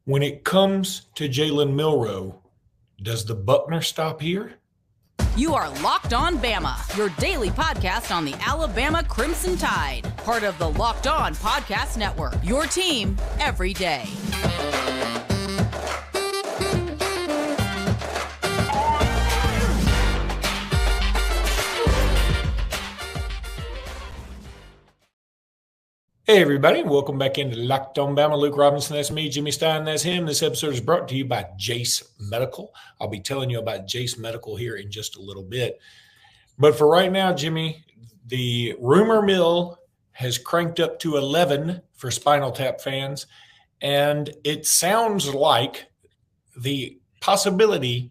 When it comes to Jalen Milroe, does the Buckner stop here? You are Locked On Bama, your daily podcast on the Alabama Crimson Tide. Part of the Locked On Podcast Network, your team every day. Hey everybody, welcome back into Locked On Bama. Luke Robinson, that's me. Jimmy Stein, that's him. This episode is brought to you by Jase Medical. I'll be telling you about Jase Medical here in just a little bit. But for right now, Jimmy, the rumor mill has cranked up to 11 for Spinal Tap fans, and it sounds like the possibility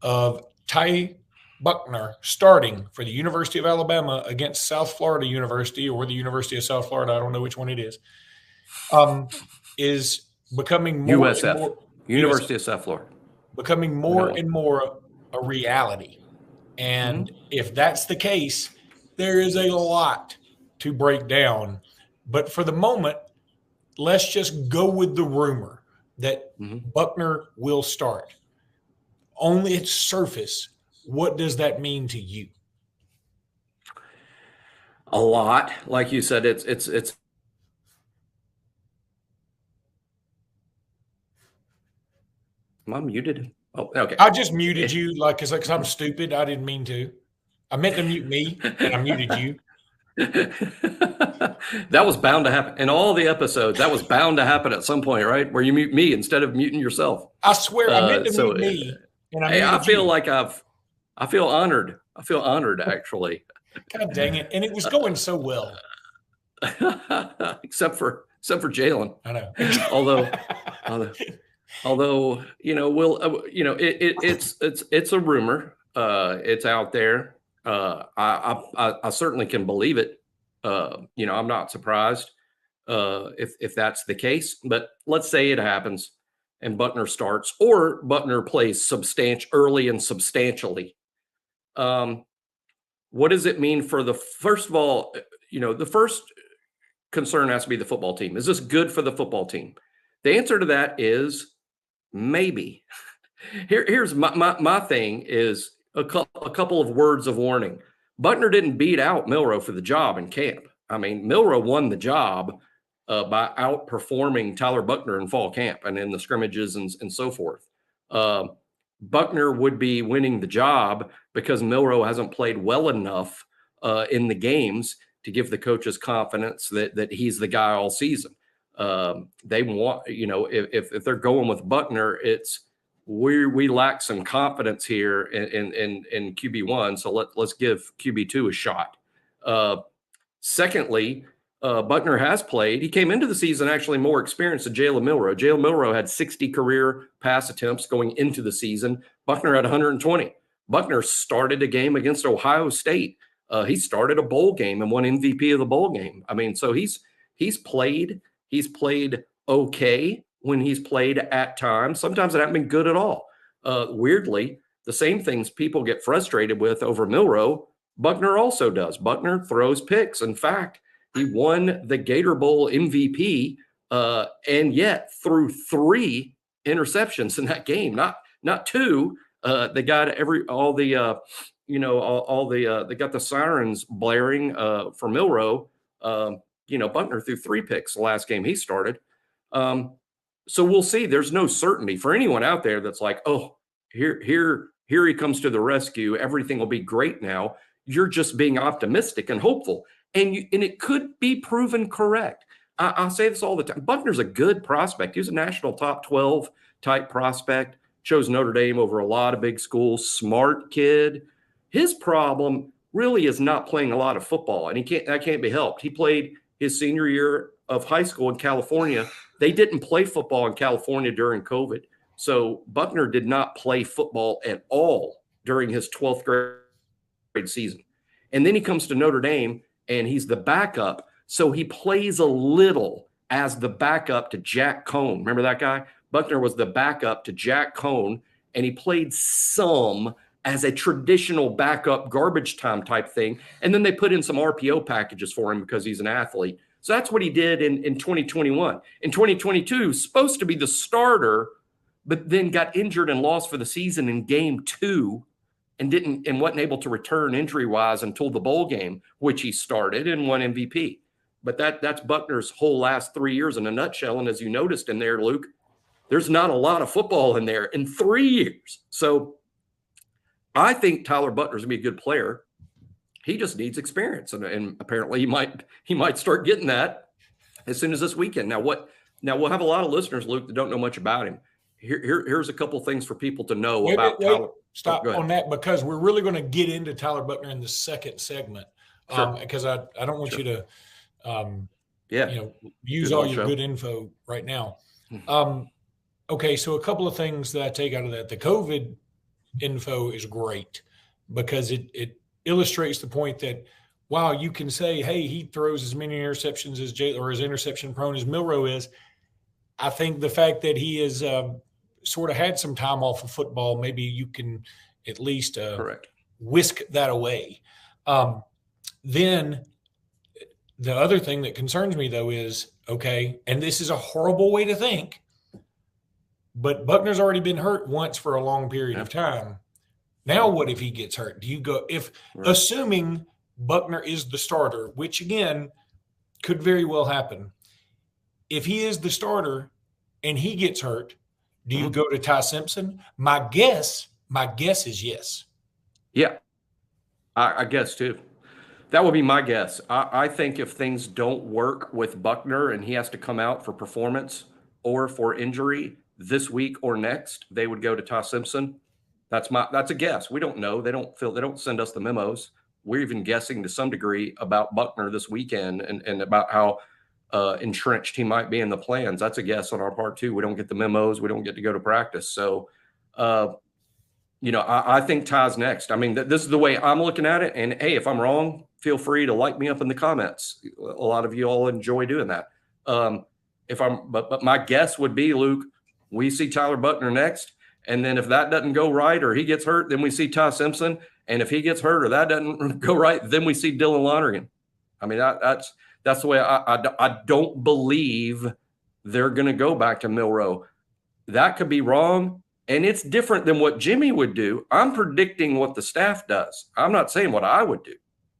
of Ty Buckner starting for the University of Alabama against South Florida University or the University of South Florida, I don't know which one it is becoming more USF, and more, University of South Florida, becoming more and more a reality. And if that's the case, there is a lot to break down. But for the moment, let's just go with the rumor that Buckner will start. On its surface, what does that mean to you? A lot. Like you said, it's Am I muted? Oh, okay. I just muted you because I'm stupid. I didn't mean to. I meant to mute me, and I muted you. That was bound to happen. In all the episodes, that was bound to happen at some point, right? Where you mute me instead of muting yourself. I swear I meant to mute me, and I feel like I feel honored. I feel honored, actually. God dang it. And it was going so well. except for Jalen. I know. although, it's a rumor. It's out there. I certainly can believe it. I'm not surprised if that's the case, but let's say it happens and Buckner starts or Buckner plays early and substantially. What does it mean for first of all, the first concern has to be the football team. Is this good for the football team? The answer to that is maybe. Here's my thing is a couple of words of warning. Buckner didn't beat out Milroe for the job in camp. I mean, Milroe won the job by outperforming Tyler Buckner in fall camp and in the scrimmages and so forth. Buckner would be winning the job because Milroe hasn't played well enough in the games to give the coaches confidence that he's the guy all season. They want, if they're going with Buckner, it's we lack some confidence here in QB1, so let's give QB2 a shot. Secondly, Buckner has played. He came into the season actually more experienced than Jalen Milroe. Jalen Milroe had 60 career pass attempts going into the season. Buckner had 120. Buckner started a game against Ohio State. He started a bowl game and won MVP of the bowl game. I mean, so he's played. He's played okay when he's played at times. Sometimes it hasn't been good at all. Weirdly, the same things people get frustrated with over Milroe, Buckner also does. Buckner throws picks. In fact, he won the Gator Bowl MVP, and yet threw 3 interceptions in that game, not 2. They got they got the sirens blaring for Milroe. Buckner threw 3 picks the last game he started. So we'll see. There's no certainty for anyone out there that's like, oh, here he comes to the rescue. Everything will be great now. You're just being optimistic and hopeful. And it could be proven correct. I say this all the time. Buckner's a good prospect. He was a national top 12 type prospect. Chose Notre Dame over a lot of big schools. Smart kid. His problem really is not playing a lot of football, and that can't be helped. He played his senior year of high school in California. They didn't play football in California during COVID. So Buckner did not play football at all during his 12th grade season. And then he comes to Notre Dame, and he's the backup. So he plays a little as the backup to Jack Cohn. Remember that guy? Buckner was the backup to Jack Cohn, and he played some as a traditional backup garbage time type thing. And then they put in some RPO packages for him because he's an athlete. So that's what he did in 2021. In 2022, he was supposed to be the starter, but then got injured and lost for the season in game 2 and wasn't able to return injury-wise until the bowl game, which he started and won MVP. But that's Buckner's whole last 3 years in a nutshell. And as you noticed in there, Luke, there's not a lot of football in there in 3 years. So I think Tyler Buckner's going to be a good player. He just needs experience. And apparently he might start getting that as soon as this weekend. Now we'll have a lot of listeners, Luke, that don't know much about him. Here's a couple things for people to know about Tyler. Stop on that, because we're really going to get into Tyler Buckner in the second segment. Because I don't want you to use all your good info right now. Okay, so a couple of things that I take out of that. The COVID info is great because it illustrates the point that, wow, you can say, hey, he throws as many interceptions as or as interception prone as Milroe is. I think the fact that he is sort of had some time off of football, maybe you can at least whisk that away. Then the other thing that concerns me, though, is, okay, and this is a horrible way to think, but Buckner's already been hurt once for a long period of time. Now what if he gets hurt? Do you go assuming Buckner is the starter, which, again, could very well happen. If he is the starter and he gets hurt, do you go to Ty Simpson? My guess is yes. Yeah, I guess too. That would be my guess. I think if things don't work with Buckner and he has to come out for performance or for injury this week or next, they would go to Ty Simpson. That's a guess. We don't know. They don't send us the memos. We're even guessing to some degree about Buckner this weekend and about how entrenched he might be in the plans. That's a guess on our part too. We don't get the memos. We don't get to go to practice. So, I think Ty's next. I mean, this is the way I'm looking at it. And hey, if I'm wrong, feel free to like me up in the comments. A lot of you all enjoy doing that. But my guess would be, Luke, we see Tyler Buckner next. And then if that doesn't go right or he gets hurt, then we see Ty Simpson. And if he gets hurt or that doesn't go right, then we see Dylan Lonergan. I mean, that's the way I don't believe they're going to go back to Milroe. That could be wrong. And it's different than what Jimmy would do. I'm predicting what the staff does. I'm not saying what I would do.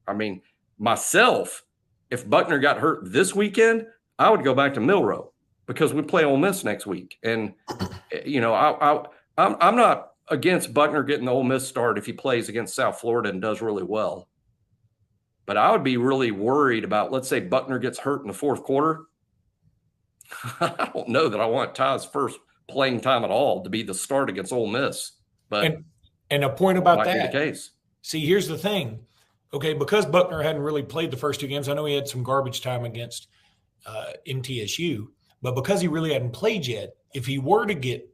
I mean, myself, if Buckner got hurt this weekend, I would go back to Milroe because we play Ole Miss next week. And, I'm not against Buckner getting the Ole Miss start if he plays against South Florida and does really well. But I would be really worried about, let's say Buckner gets hurt in the fourth quarter. I don't know that I want Ty's first playing time at all to be the start against Ole Miss. But and a point about that. Might be the case. See, here's the thing. Okay, because Buckner hadn't really played the first two games, I know he had some garbage time against MTSU, but because he really hadn't played yet, if he were to get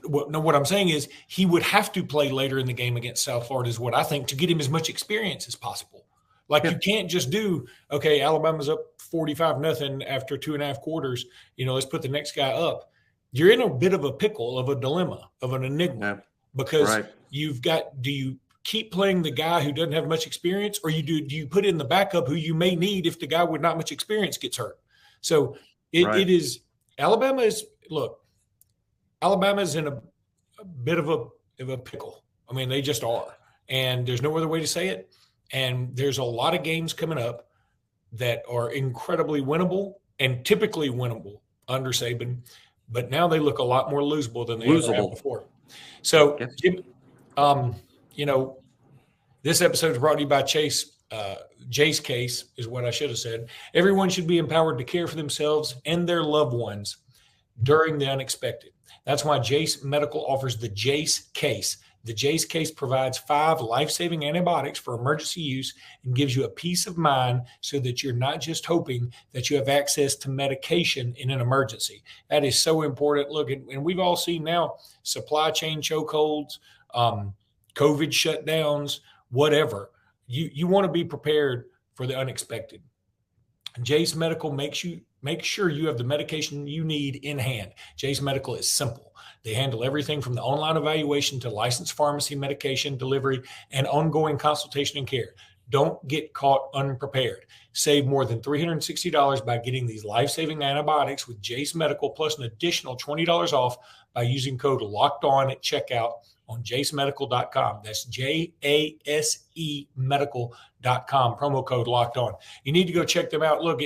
what I'm saying is he would have to play later in the game against South Florida is what I think, to get him as much experience as possible. Like you can't just do, okay, Alabama's up 45-0 after 2.5 quarters. Let's put the next guy up. You're in a bit of a pickle, of a dilemma, of an enigma, because you've got, do you keep playing the guy who doesn't have much experience, or do you put in the backup who you may need if the guy with not much experience gets hurt? So it is, Alabama's in a bit of a pickle. I mean, they just are. And there's no other way to say it. And there's a lot of games coming up that are incredibly winnable and typically winnable under Saban. But now they look a lot more losable than they ever have before. So, this episode is brought to you by Chase. Jace Case is what I should have said. Everyone should be empowered to care for themselves and their loved ones during the unexpected. That's why Jace Medical offers the Jace Case. The Jace Case provides 5 life-saving antibiotics for emergency use and gives you a peace of mind so that you're not just hoping that you have access to medication in an emergency. That is so important. Look, and we've all seen now supply chain chokeholds, COVID shutdowns, whatever. You want to be prepared for the unexpected. Jace Medical make sure you have the medication you need in hand. Jace Medical is simple. They handle everything from the online evaluation to licensed pharmacy medication delivery and ongoing consultation and care. Don't get caught unprepared. Save more than $360 by getting these life-saving antibiotics with Jase Medical, plus an additional $20 off by using code LOCKEDON at checkout on jasemedical.com. That's JASE medical.com, promo code LOCKEDON. You need to go check them out. Look,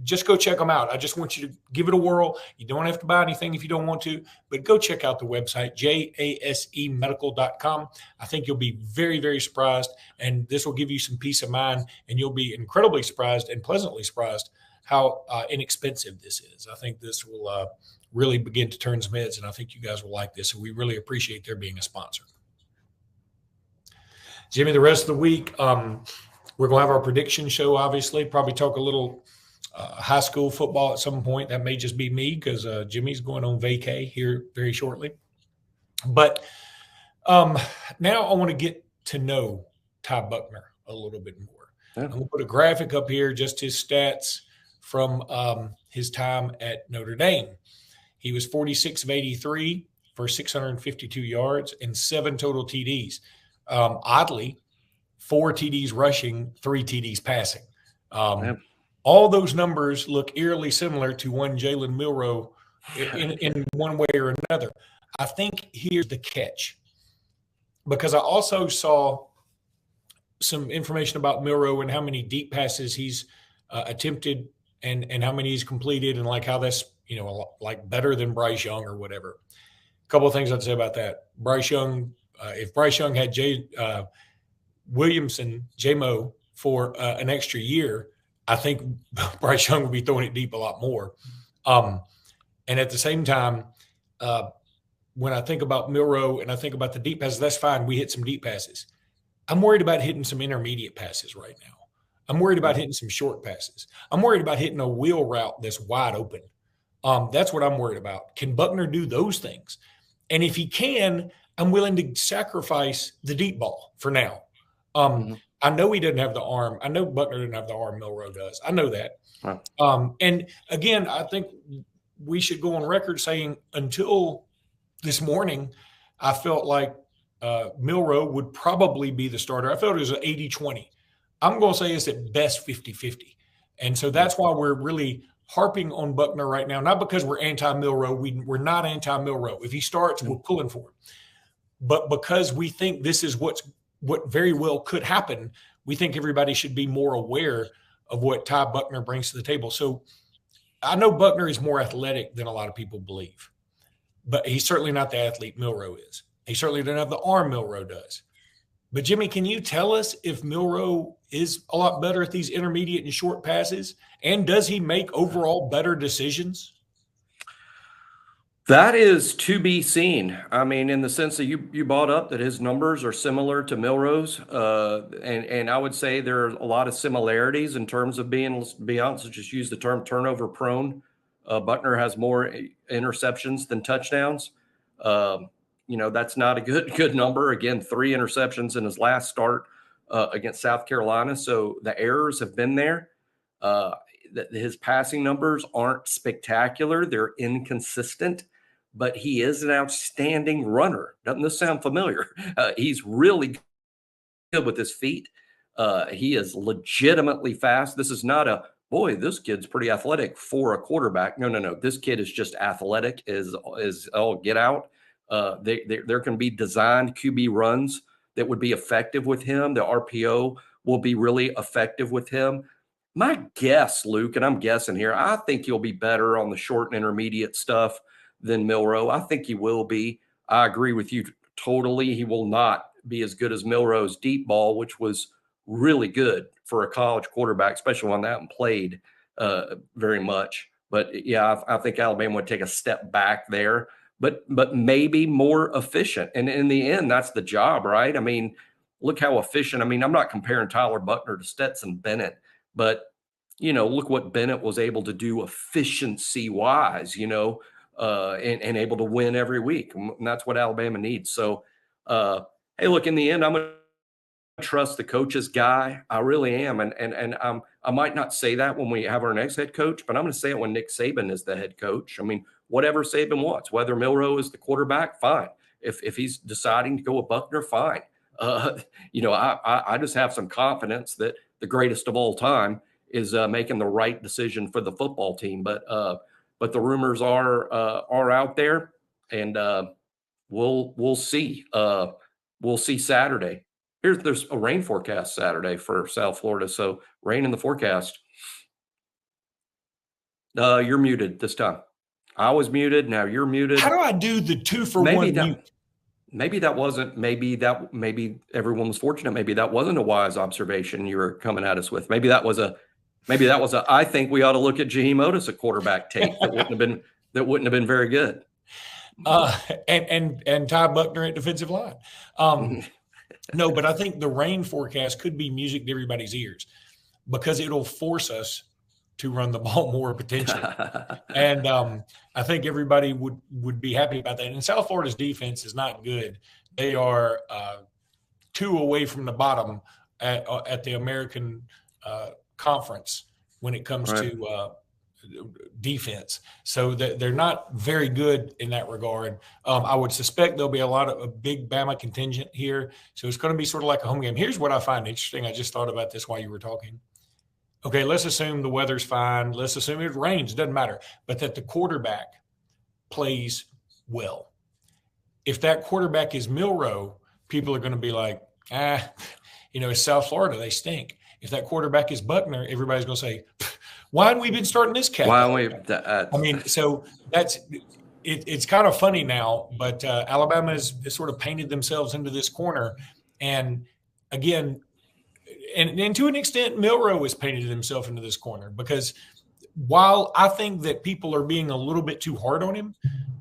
just go check them out. I just want you to give it a whirl. You don't have to buy anything if you don't want to, but go check out the website, jasemedical.com. I think you'll be very, very surprised, and this will give you some peace of mind, and you'll be incredibly surprised and pleasantly surprised how inexpensive this is. I think this will really begin to turn some heads, and I think you guys will like this, and we really appreciate their being a sponsor. Jimmy, the rest of the week, we're going to have our prediction show, obviously, probably talk a little high school football at some point. That may just be me because Jimmy's going on vacay here very shortly. But now I want to get to know Ty Buchner a little bit more. Yeah. I'm going to put a graphic up here, just his stats from his time at Notre Dame. He was 46 of 83 for 652 yards and 7 total TDs. Oddly, 4 TDs rushing, 3 TDs passing. All those numbers look eerily similar to one Jalen Milroe in one way or another. I think here's the catch, because I also saw some information about Milroe and how many deep passes he's attempted and how many he's completed, and like how that's, like better than Bryce Young or whatever. A couple of things I'd say about that. Bryce Young, if Bryce Young had Williamson, J-Mo, for an extra year, I think Bryce Young would be throwing it deep a lot more. And at the same time, when I think about Milroe and I think about the deep passes, that's fine. We hit some deep passes. I'm worried about hitting some intermediate passes right now. I'm worried about hitting some short passes. I'm worried about hitting a wheel route that's wide open. That's what I'm worried about. Can Buchner do those things? And if he can, I'm willing to sacrifice the deep ball for now. I know he doesn't have the arm. I know Buchner doesn't have the arm Milroe does. I know that. Right. And again, I think we should go on record saying until this morning, I felt like Milroe would probably be the starter. I felt it was an 80-20. I'm going to say it's at best 50-50. And so that's why we're really harping on Buchner right now, not because we're anti-Milroe. We're not anti-Milroe. If he starts, we're pulling for him. But because we think this is what very well could happen, we think everybody should be more aware of what Ty Buchner brings to the table. So I know Buchner is more athletic than a lot of people believe, but he's certainly not the athlete Milroe is. He certainly doesn't have the arm Milroe does. But Jimmy, can you tell us if Milroe is a lot better at these intermediate and short passes? And does he make overall better decisions? That is to be seen. I mean, in the sense that you brought up that his numbers are similar to Milroe's, and I would say there are a lot of similarities in terms of being, let's be honest, just use the term turnover prone. Buchner has more interceptions than touchdowns. That's not a good number. Again, 3 interceptions in his last start against South Carolina. So the errors have been there. His passing numbers aren't spectacular. They're inconsistent. But he is an outstanding runner. Doesn't this sound familiar? He's really good with his feet. He is legitimately fast. This is not this kid's pretty athletic for a quarterback. No. This kid is just athletic is get out. There can be designed QB runs that would be effective with him. The RPO will be really effective with him. My guess, Luke, and I'm guessing here, I think he'll be better on the short and intermediate stuff than Milroe. I think he will be. I agree with you totally. He will not be as good as Milroe's deep ball, which was really good for a college quarterback, especially one that hadn't played very much. But yeah, I think Alabama would take a step back there, but maybe more efficient. And in the end, that's the job, right? I mean, look how efficient. I mean, I'm not comparing Tyler Buchner to Stetson Bennett, but look what Bennett was able to do efficiency-wise, and able to win every week. And that's what Alabama needs. So, hey, look, in the end, I'm going to trust the coach's guy. I really am. And I might not say that when we have our next head coach, but I'm going to say it when Nick Saban is the head coach. I mean, whatever Saban wants, whether Milroe is the quarterback, fine. If he's deciding to go with Buchner, fine. I just have some confidence that the greatest of all time is making the right decision for the football team. But the rumors are out there, and we'll see. We'll see Saturday. There's a rain forecast Saturday for South Florida, so rain in the forecast. You're muted this time. I was muted. Now you're muted. How do I do the 2-for-1 mute? Maybe that wasn't. Maybe everyone was fortunate. Maybe that wasn't a wise observation you were coming at us with. Maybe that was a. I think we ought to look at Jaheim Oatis at quarterback tape. That wouldn't have been very good. And Ty Buchner at defensive line. No, but I think the rain forecast could be music to everybody's ears because it'll force us to run the ball more potentially. And I think everybody would be happy about that. And South Florida's defense is not good. They are 2 away from the bottom at the American Conference when it comes to defense. So they're not very good in that regard. I would suspect there'll be a big Bama contingent here. So it's going to be sort of like a home game. Here's what I find interesting. I just thought about this while you were talking. Okay, let's assume the weather's fine. Let's assume it rains. Doesn't matter. But that the quarterback plays well. If that quarterback is Milroe, people are going to be like, it's South Florida. They stink. If that quarterback is Buchner, everybody's going to say, why haven't we been starting this cat? So that's it's kind of funny now, but Alabama has sort of painted themselves into this corner. And again, and to an extent, Milroe has painted himself into this corner because while I think that people are being a little bit too hard on him,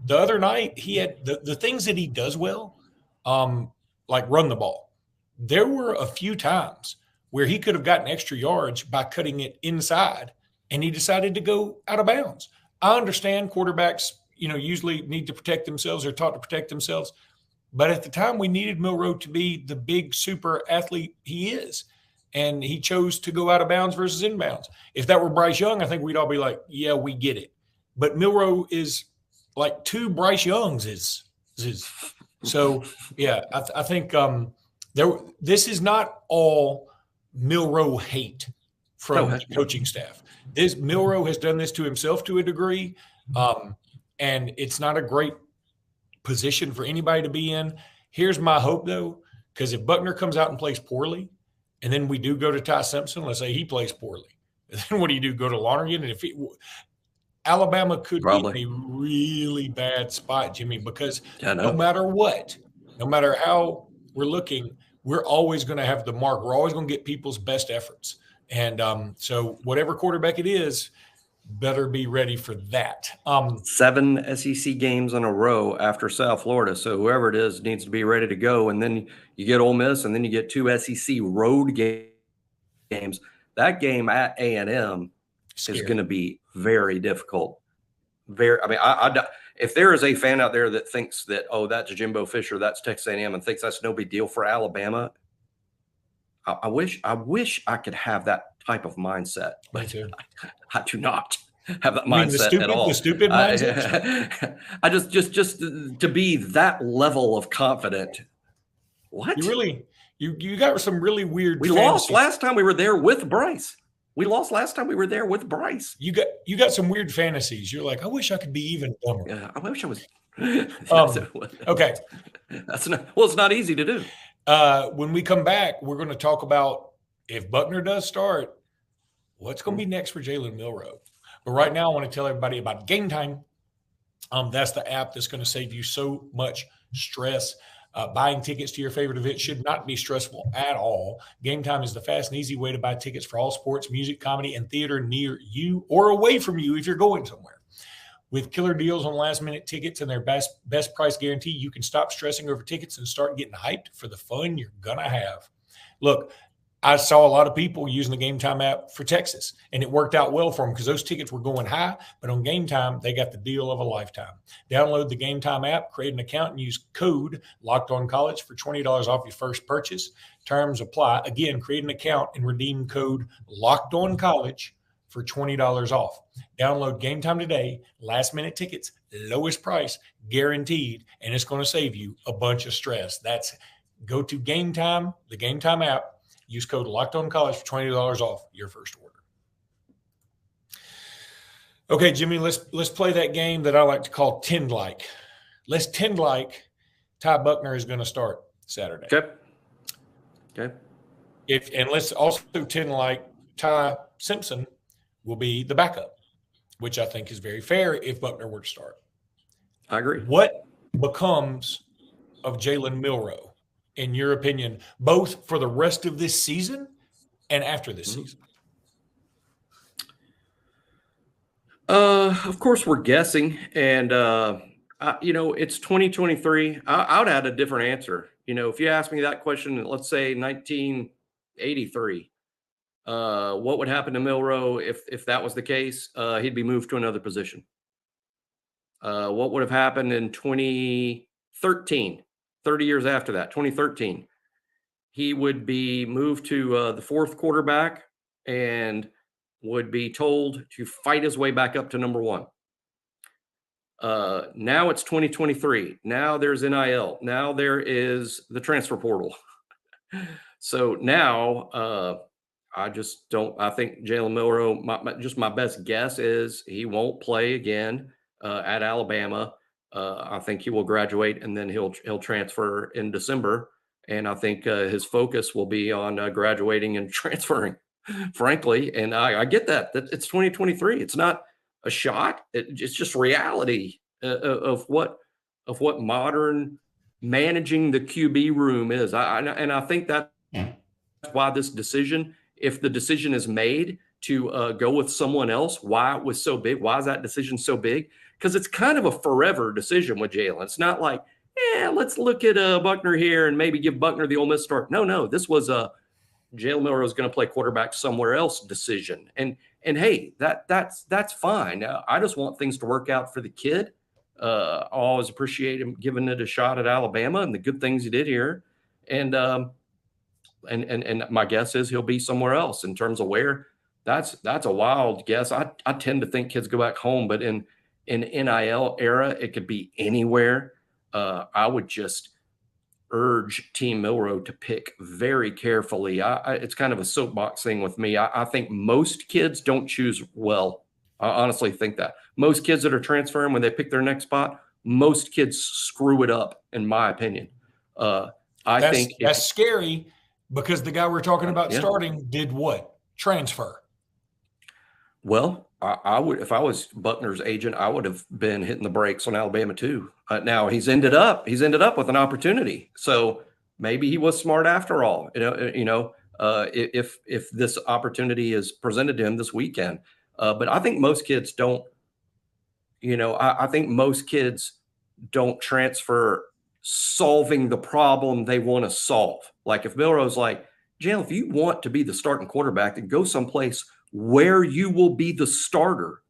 the other night he had the things that he does well, like run the ball. There were a few times where he could have gotten extra yards by cutting it inside, and he decided to go out of bounds. I understand quarterbacks, usually need to protect themselves or taught to protect themselves. But at the time, we needed Milroe to be the big super athlete he is. And he chose to go out of bounds versus inbounds. If that were Bryce Young, I think we'd all be like, yeah, we get it. But Milroe is like 2 Bryce Youngs is. So, yeah, I think this is not all Milroe hate from the coaching staff. Milroe has done this to himself to a degree, and it's not a great position for anybody to be in. Here's my hope, though, because if Buchner comes out and plays poorly, and then we do go to Ty Simpson, let's say he plays poorly, and then what do you do? Go to Lonergan? And if Alabama could be in a really bad spot, Jimmy, because no matter what, no matter how we're looking, we're always going to have the mark. We're always going to get people's best efforts. And so whatever quarterback it is, better be ready for that. 7 SEC games in a row after South Florida. So whoever it is needs to be ready to go. And then you get Ole Miss, and then you get 2 SEC road games. That game at A&M is going to be very difficult. If there is a fan out there that thinks that, that's Jimbo Fisher, that's Texas A&M, and thinks that's no big deal for Alabama, I wish I could have that type of mindset, but I do not have that mindset at all. The stupid mindset. I just to be that level of confident. What? You got some really weird. We lost last time we were there with Bryce. You got some weird fantasies. You're like, I wish I could be even dumber. Yeah, I wish I was. Okay. It's not easy to do. When we come back, we're going to talk about if Buchner does start, what's going to be next for Jalen Milroe. But right now, I want to tell everybody about Game Time. That's the app that's going to save you so much stress. Buying tickets to your favorite event should not be stressful at all. Game Time is the fast and easy way to buy tickets for all sports, music, comedy, and theater near you or away from you if you're going somewhere. With killer deals on last-minute tickets and their best price guarantee, you can stop stressing over tickets and start getting hyped for the fun you're going to have. Look, I saw a lot of people using the Game Time app for Texas, and it worked out well for them because those tickets were going high, but on Game Time, they got the deal of a lifetime. Download the Game Time app, create an account, and use code LOCKEDONCollege for $20 off your first purchase. Terms apply. Again, create an account and redeem code LOCKEDONCollege for $20 off. Download Game Time today. Last-minute tickets, lowest price, guaranteed, and it's going to save you a bunch of stress. That's go to Game Time, the Game Time app, use code LOCKEDONCollege for $20 off your first order. Okay, Jimmy, let's play that game that I like to call Tend Like. Let's tend like Ty Buchner is going to start Saturday. Okay. And let's also tend like Ty Simpson will be the backup, which I think is very fair if Buchner were to start. I agree. What becomes of Jalen Milroe, in your opinion, both for the rest of this season and after this season? Of course, we're guessing, and it's 2023. I would add a different answer. If you ask me that question, let's say 1983, what would happen to Milroe if that was the case? He'd be moved to another position. What would have happened in 2013, 30 years after that, 2013? He would be moved to the fourth quarterback and would be told to fight his way back up to number one. Now it's 2023. Now there's NIL. Now there is the transfer portal. So now I think Jalen Milroe, my best guess is he won't play again at Alabama. I think he will graduate and then he'll transfer in December. And I think his focus will be on graduating and transferring, frankly. And I get that it's 2023. It's not a shot. It's just reality of what modern managing the QB room is. I think that's why this decision, if the decision is made to go with someone else, why it was so big. Why is that decision so big? Because it's kind of a forever decision with Jalen. It's not like, let's look at Buchner here and maybe give Buchner the Ole Miss start. No, this was a Jalen Milroe is going to play quarterback somewhere else decision. And hey, that's fine. I just want things to work out for the kid. I always appreciate him giving it a shot at Alabama and the good things he did here. And my guess is he'll be somewhere else. In terms of where, that's a wild guess. I tend to think kids go back home, but in NIL era, it could be anywhere. I would just urge Team Milroe to pick very carefully. It's kind of a soapbox thing with me. I think most kids don't choose well. I honestly think that. Most kids that are transferring, when they pick their next spot, most kids screw it up, in my opinion. I think that's scary because the guy we're talking about starting did what? Transfer. Well, I would, if I was Buchner's agent, I would have been hitting the brakes on Alabama too. Now he's ended up with an opportunity, so maybe he was smart after all. If this opportunity is presented to him this weekend, but I think most kids don't. I think most kids don't transfer solving the problem they want to solve. Like if Milroe's like, Jalen, if you want to be the starting quarterback, then go someplace where you will be the starter.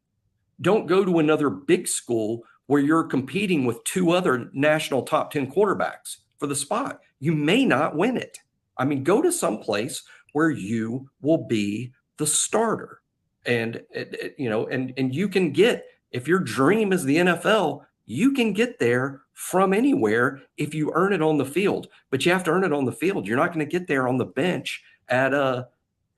Don't go to another big school where you're competing with two other national top 10 quarterbacks for the spot. You may not win it. I mean, go to some place where you will be the starter. And you can get, if your dream is the NFL, you can get there from anywhere if you earn it on the field. But you have to earn it on the field. You're not going to get there on the bench at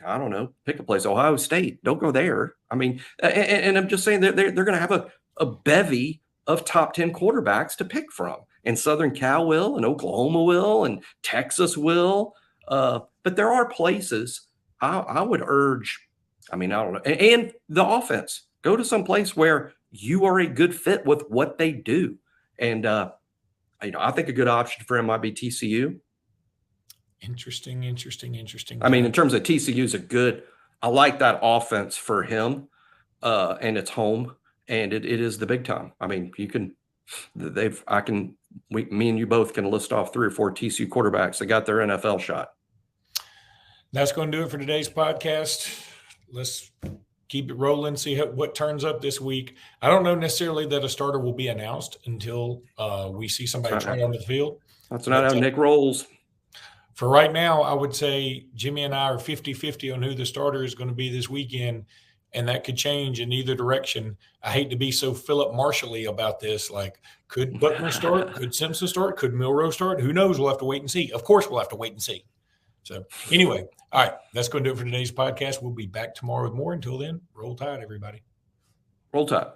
I don't know, pick a place, Ohio State. Don't go there. I mean, and I'm just saying that they're going to have a bevy of top 10 quarterbacks to pick from. And Southern Cal will, and Oklahoma will, and Texas will. But there are places I would urge, I don't know. And the offense, go to some place where you are a good fit with what they do. And, I think a good option for him might be TCU. Interesting. I mean, in terms of TCU's I like that offense for him, and it's home, and it is the big time. I mean, me and you both can list off 3 or 4 TCU quarterbacks that got their NFL shot. That's going to do it for today's podcast. Let's keep it rolling, see what turns up this week. I don't know necessarily that a starter will be announced until we see somebody try on the field. That's not how Nick rolls. For right now, I would say Jimmy and I are 50-50 on who the starter is going to be this weekend. and that could change in either direction. I hate to be so Philip Marshall-y about this. Like, could Buckner start? Could Simpson start? Could Milroe start? Who knows? We'll have to wait and see. Of course, we'll have to wait and see. So anyway, all right, that's going to do it for today's podcast. We'll be back tomorrow with more. Until then, roll tide, everybody. Roll tide.